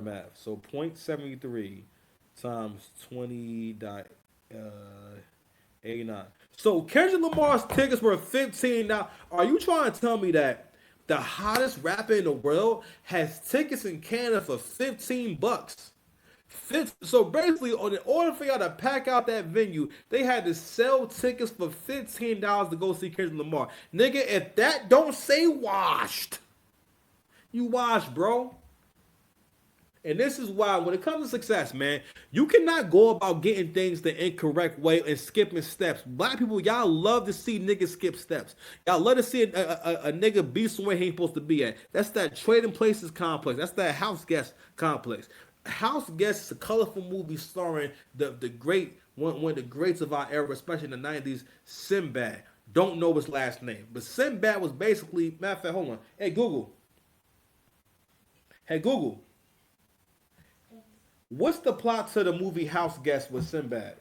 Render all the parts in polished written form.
math. So 0.73 times 20.89. So Kendrick Lamar's tickets were 15. Now, are you trying to tell me that the hottest rapper in the world has tickets in Canada for $15? So basically, in order for y'all to pack out that venue, they had to sell tickets for $15 to go see Kendrick Lamar. Nigga, if that don't say washed, you washed, bro. And this is why, when it comes to success, man, you cannot go about getting things the incorrect way and skipping steps. Black people, y'all love to see niggas skip steps. Y'all love to see a nigga be somewhere he ain't supposed to be at. That's that trading places complex. That's that house guest complex. House Guest is a colorful movie starring the great one of the greats of our era, especially in the 90s, Sinbad. Don't know his last name, but Sinbad was basically, matter of fact, hold on. Hey Google, what's the plot to the movie House Guest with Sinbad?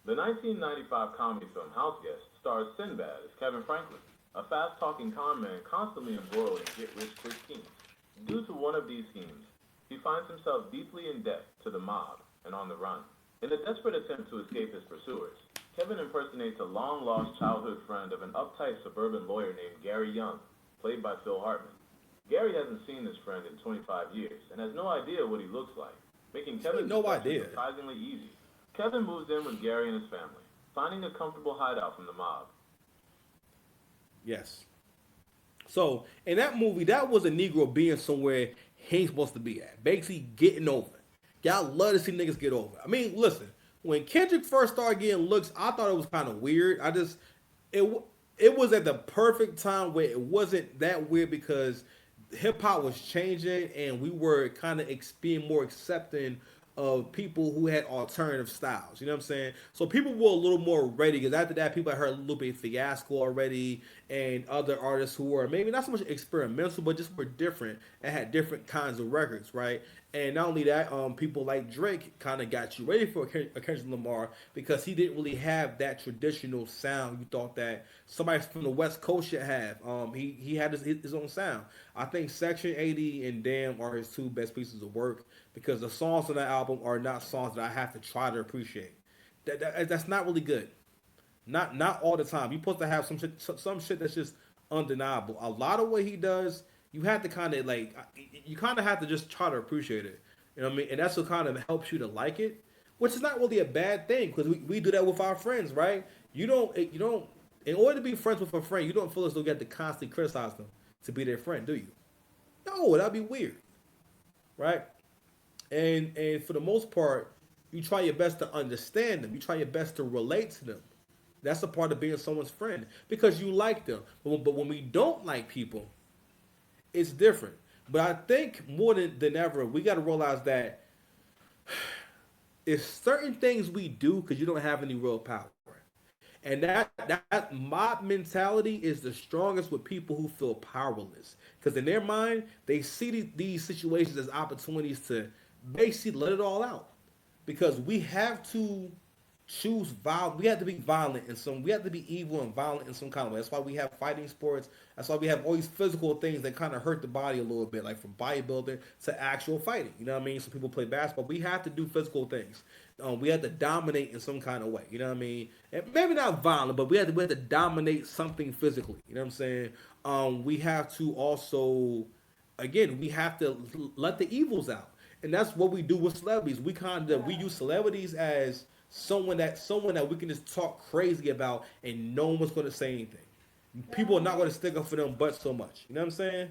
The 1995 comedy film House Guest stars Sinbad as Kevin Franklin, a fast-talking con man constantly embroiled in get-rich-quick schemes. Due to one of these schemes, he finds himself deeply in debt to the mob and on the run. In a desperate attempt to escape his pursuers, Kevin impersonates a long-lost childhood friend of an uptight suburban lawyer named Gary Young, played by Phil Hartman. Gary hasn't seen this friend in 25 years and has no idea what he looks like, making Kevin's No deception idea. surprisingly easy. Kevin moves in with Gary and his family, finding a comfortable hideout from the mob. Yes. So in that movie, that was a Negro being somewhere he ain't supposed to be at. Basically getting over. Y'all love to see niggas get over. I mean, listen, when Kendrick first started getting looks, I thought it was kind of weird. It it was at the perfect time where it wasn't that weird because hip hop was changing and we were kind of being more accepting of people who had alternative styles. You know what I'm saying? So people were a little more ready because after that, people had heard Lupe Fiasco already and other artists who were maybe not so much experimental, but just were different and had different kinds of records, right? And not only that, people like Drake kind of got you ready for a Kendrick Lamar because he didn't really have that traditional sound you thought that somebody from the West Coast should have. He had his own sound. I think Section 80 and Damn are his two best pieces of work because the songs on that album are not songs that I have to try to appreciate. That's not really good. Not all the time. You're supposed to have some shit that's just undeniable. A lot of what he does, you have to kind of like you kind of have to just try to appreciate it. You know what I mean? And that's what kind of helps you to like it, which is not really a bad thing because we do that with our friends, right? You don't in order to be friends with a friend, you don't feel as though you have to constantly criticize them to be their friend, do you? No, that'd be weird, right? And for the most part, you try your best to understand them. You try your best to relate to them. That's a part of being someone's friend because you like them. But when we don't like people, it's different. But I think more than ever, we got to realize that it's certain things we do because you don't have any real power. And that mob mentality is the strongest with people who feel powerless. Because in their mind, they see these situations as opportunities to basically let it all out. Because we have to choose violence. We have to be violent in some. We have to be evil and violent in some kind of way. That's why we have fighting sports. That's why we have all these physical things that kind of hurt the body a little bit, like from bodybuilding to actual fighting. You know what I mean? Some people play basketball. We have to do physical things. We have to dominate in some kind of way. You know what I mean? And maybe not violent, but we have to dominate something physically. You know what I'm saying? We have to also, again, we have to let the evils out, and that's what we do with celebrities. We use celebrities as someone that we can just talk crazy about, and no one's going to say anything. People are not going to stick up for them, but so much. You know what I'm saying?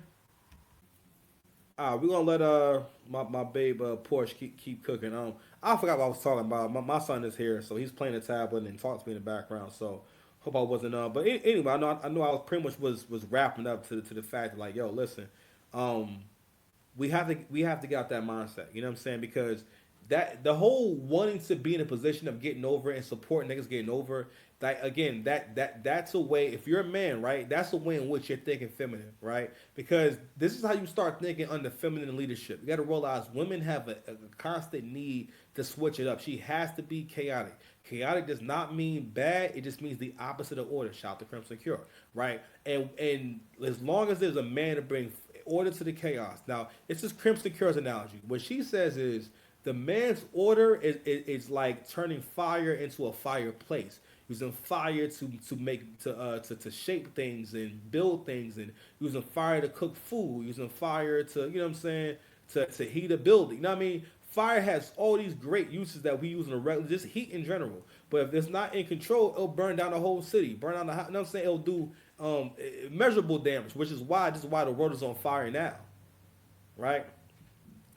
We're gonna let my babe Porsche keep cooking. I forgot what I was talking about. My son is here, so he's playing the tablet and talks to me in the background. So hope I wasn't but anyway, I know I was pretty much was wrapping up to the fact that like, yo, listen, um, we have to get out that mindset. You know what I'm saying? Because that the whole wanting to be in a position of getting over and support niggas getting over, that again, that's a way. If you're a man, right, that's a way in which you're thinking feminine, right? Because this is how you start thinking under feminine leadership. You got to realize women have a constant need to switch it up. She has to be chaotic. Chaotic does not mean bad. It just means the opposite of order. Shout out to Crimson Cure, right? And as long as there's a man to bring order to the chaos. Now, it's just Crimson Cure's analogy. What she says is the man's order is like turning fire into a fireplace, using fire to make to shape things and build things, and using fire to cook food, using fire to, you know what I'm saying, to heat a building. You know what I mean? Fire has all these great uses that we use in a regular, just heat in general. But if it's not in control, it'll burn down the whole city, burn down the house. You know what I'm saying? It'll do measurable damage, which is why the world is on fire now, right?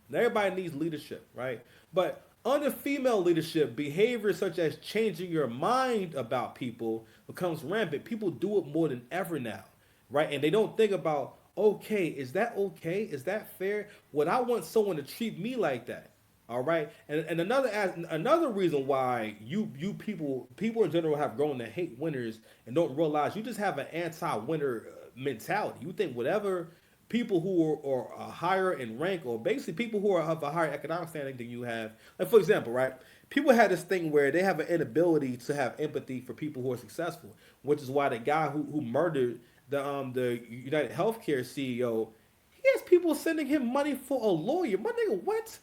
Now everybody needs leadership, right? But under female leadership, behavior such as changing your mind about people becomes rampant. People do it more than ever now, right? And they don't think about, okay, is that okay? Is that fair? Would I want someone to treat me like that? All right, and another reason why you people in general have grown to hate winners and don't realize you just have an anti-winner mentality. You think whatever people who are higher in rank, or basically people who have a higher economic standing than you have. Like, for example, right? People had this thing where they have an inability to have empathy for people who are successful, which is why the guy who murdered the United Healthcare CEO, he has people sending him money for a lawyer. My nigga, what?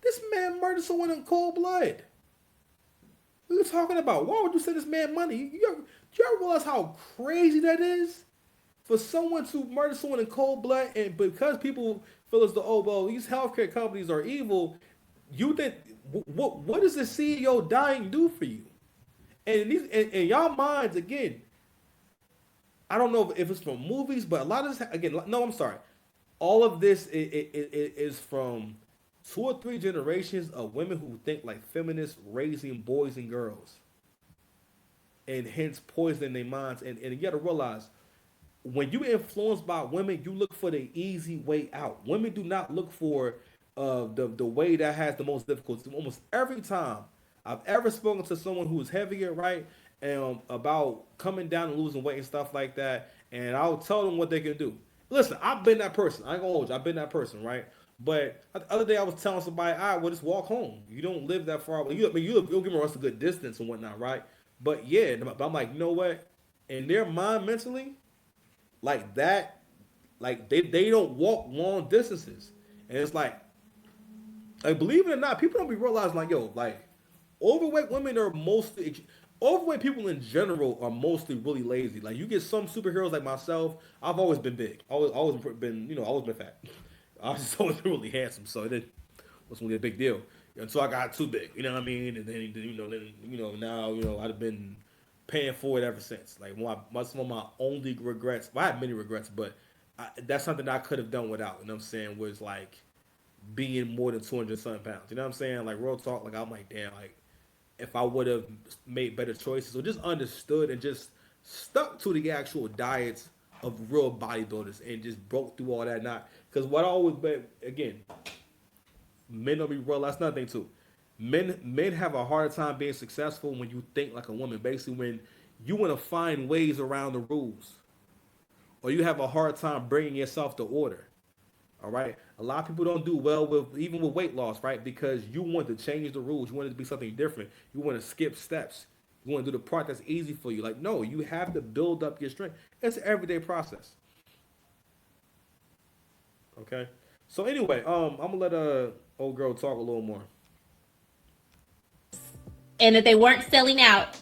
This man murdered someone in cold blood. What are you talking about? Why would you send this man money? You ever realize how crazy that is? For someone to murder someone in cold blood, and because people feel as though, oh, well, these healthcare companies are evil, you think, what does the CEO dying do for you? And in y'all minds, again, I don't know if it's from movies, but a lot of this, again, no, I'm sorry. All of this is from 2 or 3 generations of women who think like feminists raising boys and girls, and hence poisoning their minds. And you got to realize, when you influenced by women, you look for the easy way out. Women do not look for the way that has the most difficulty. Almost every time I've ever spoken to someone who is heavier, right, and about coming down and losing weight and stuff like that, and I'll tell them what they can do. Listen, I've been that person. I ain't gonna hold you. I've been that person, right? But the other day I was telling somebody, all right, well, just walk home. You don't live that far away. You'll give me a good distance and whatnot, right? But yeah, but I'm like, you know what? In their mind, mentally, like that, like they don't walk long distances. And it's like believe it or not, people don't be realizing, like, yo, like, overweight women are mostly, overweight people in general are mostly really lazy. Like, you get some superheroes like myself. I've always been big. Always been, always been fat. I was just always really handsome, so it wasn't really a big deal until I got too big. You know what I mean? And then now I've been paying for it ever since. Like, some of my only regrets. Well, I had many regrets, but that's something that I could have done without. You know what I'm saying? Was like being more than 200 something pounds. You know what I'm saying? Like, real talk. Like, I'm like, damn. Like, if I would have made better choices or just understood and just stuck to the actual diets of real bodybuilders and just broke through all that, not because what I always been, again, men don't be real. That's another thing too. Men have a hard time being successful when you think like a woman. Basically, when you want to find ways around the rules, or you have a hard time bringing yourself to order. All right, a lot of people don't do well with even with weight loss, right? Because you want to change the rules. You want it to be something different. You want to skip steps. You want to do the part that's easy for you. Like, no, you have to build up your strength. It's an everyday process. Okay. So anyway, I'm gonna let old girl talk a little more. And that they weren't selling out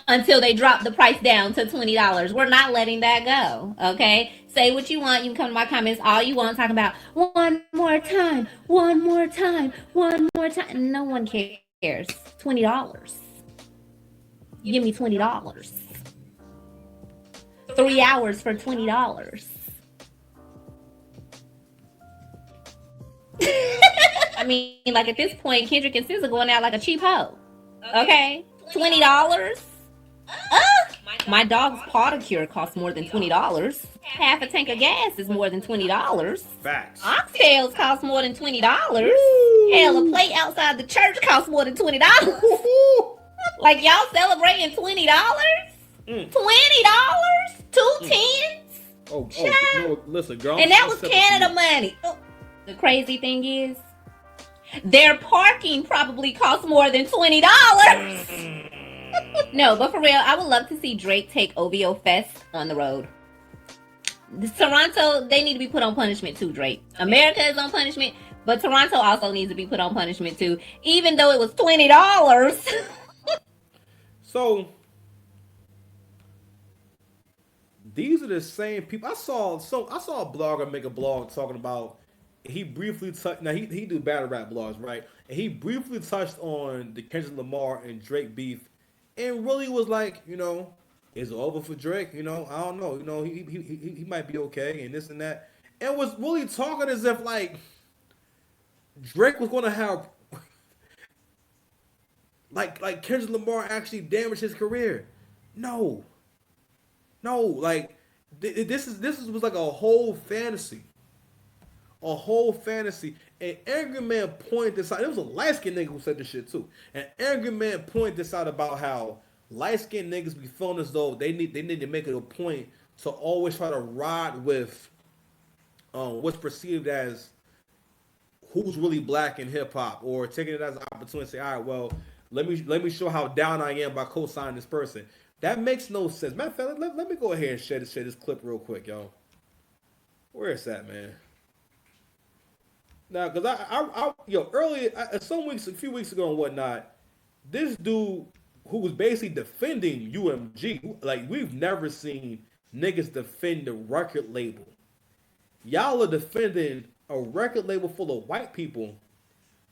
until they dropped the price down to $20. We're not letting that go. Okay. Say what you want. You can come to my comments all you want, talking about one more time, one more time, one more time. No one cares. $20. Give me $20. 3 hours for $20. I mean, like, at this point, Kendrick and SZA going out like a cheap hoe. Okay? $20? My dog's paw cure costs more than $20. Half a tank of gas is more than $20. Facts. Oxtails cost more than $20. Hell, a plate outside the church costs more than $20. Like, y'all celebrating $20? $20? 2 tens? Oh, no, listen, girl. And that was Canada money. The crazy thing is, their parking probably costs more than $20. No, but for real, I would love to see Drake take OVO Fest on the road. Toronto, they need to be put on punishment too, Drake. America is on punishment, but Toronto also needs to be put on punishment too, even though it was $20. So these are the same people. I saw a blogger make a blog talking about he briefly touched. Now he do battle rap blogs, right? And he briefly touched on the Kendrick Lamar and Drake beef, and really was like, it's over for Drake. I don't know. He might be okay and this and that, and was really talking as if like Drake was going to have like Kendrick Lamar actually damaged his career. No, no, like this was like a whole fantasy. And Angry Man pointed this out. It was a light skinned nigga who said this shit too. And Angry Man pointed this out about how light skinned niggas be feeling as though they need to make it a point to always try to ride with what's perceived as who's really black in hip hop, or taking it as an opportunity to say, all right, well, let me show how down I am by co-signing this person. That makes no sense. Matter of fact, let me go ahead and share this clip real quick, yo. Where is that, man? Now, because earlier, a few weeks ago and whatnot, this dude who was basically defending UMG, like we've never seen niggas defend the record label. Y'all are defending a record label full of white people,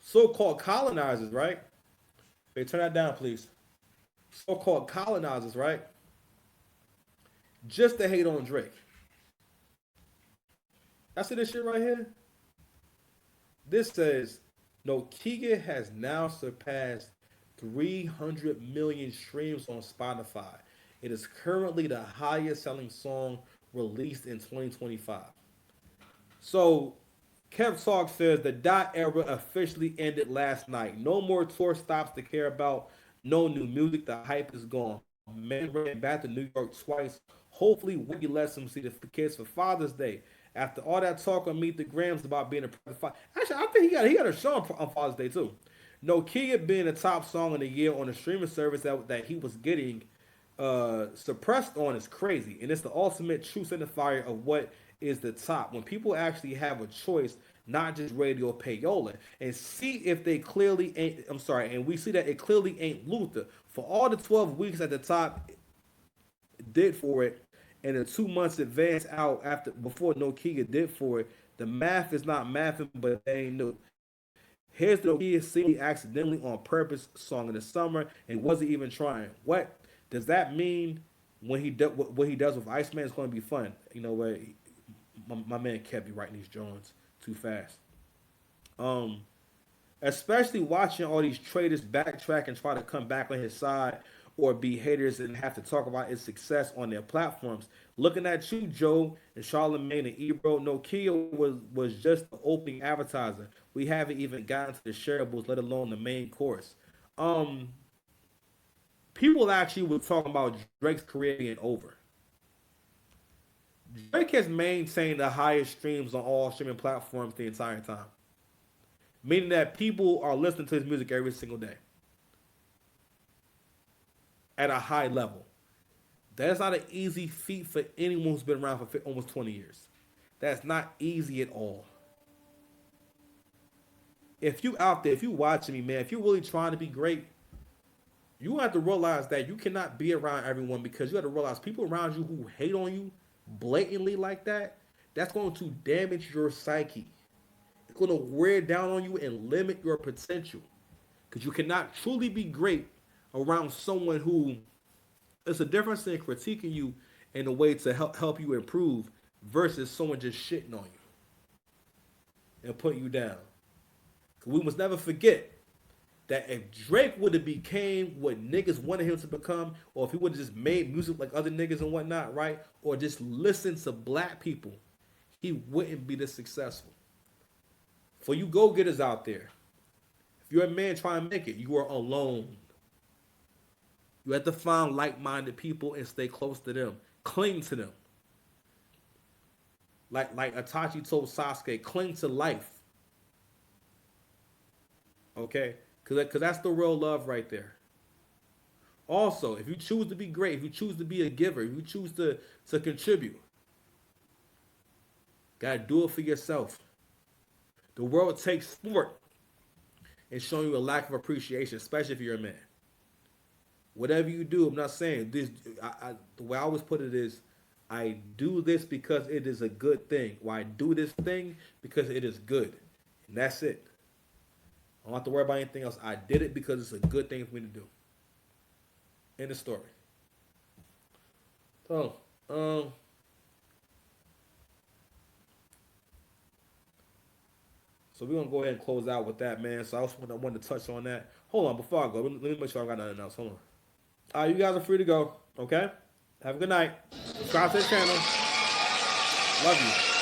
so-called colonizers, right? Hey, turn that down, please. So-called colonizers, right? Just to hate on Drake. I see this shit right here. This says, Nokia has now surpassed 300 million streams on Spotify. It is currently the highest selling song released in 2025. So, Kev Talk says the dot era officially ended last night. No more tour stops to care about. No new music. The hype is gone. Man ran back to New York twice. Hopefully, Wiggy lets him see the kids for Father's Day. After all that talk on Meet the Grams about being a private father. Actually, I think he got a show on Father's Day too. Nokia being the top song of the year on the streaming service that he was getting suppressed on is crazy. And it's the ultimate true signifier of what is the top. When people actually have a choice, not just radio payola, and see if they clearly ain't, and we see that it clearly ain't Luther. For all the 12 weeks at the top did for it, and the 2 months advance out before Nokia did for it, the math is not mathing, but they ain't new. Here's the Nokia singing accidentally on purpose song in the summer and wasn't even trying. What does that mean? When what he does with Iceman is going to be fun. You know what? My man kept you writing these Jones too fast. Especially watching all these traders backtrack and try to come back on his side, or be haters and have to talk about his success on their platforms. Looking at you, Joe and Charlamagne and Ebro, Nokia was just the opening advertiser. We haven't even gotten to the shareables, let alone the main course. People actually were talking about Drake's career being over. Drake has maintained the highest streams on all streaming platforms the entire time, meaning that people are listening to his music every single day at a high level. That's not an easy feat for anyone who's been around for almost 20 years. That's not easy at all. If you out there, if you watching me, man, if you're really trying to be great, you have to realize that you cannot be around everyone, because you have to realize people around you who hate on you blatantly like that, that's going to damage your psyche. It's going to wear down on you and limit your potential, because you cannot truly be great around someone who, it's a difference in critiquing you in a way to help you improve versus someone just shitting on you and putting you down. We must never forget that if Drake would have became what niggas wanted him to become, or if he would have just made music like other niggas and whatnot, right? Or just listen to black people, he wouldn't be this successful. For you go-getters out there, if you're a man trying to make it, you are alone. You have to find like-minded people and stay close to them. Cling to them. Like Itachi told Sasuke, cling to life. Okay? Because that's the real love right there. Also, if you choose to be great, if you choose to be a giver, if you choose to contribute, Gotta do it for yourself. The world takes sport and showing you a lack of appreciation, especially if you're a man. Whatever you do, I'm not saying this. The way I always put it is, I do this because it is a good thing. Or I do this thing because it is good, and that's it. I don't have to worry about anything else. I did it because it's a good thing for me to do. End of story. So, so we're gonna go ahead and close out with that, man. So I wanted to touch on that. Hold on, before I go, let me make sure I got nothing else. Hold on. All right, you guys are free to go. Okay. Have a good night. Subscribe to the channel. Love you.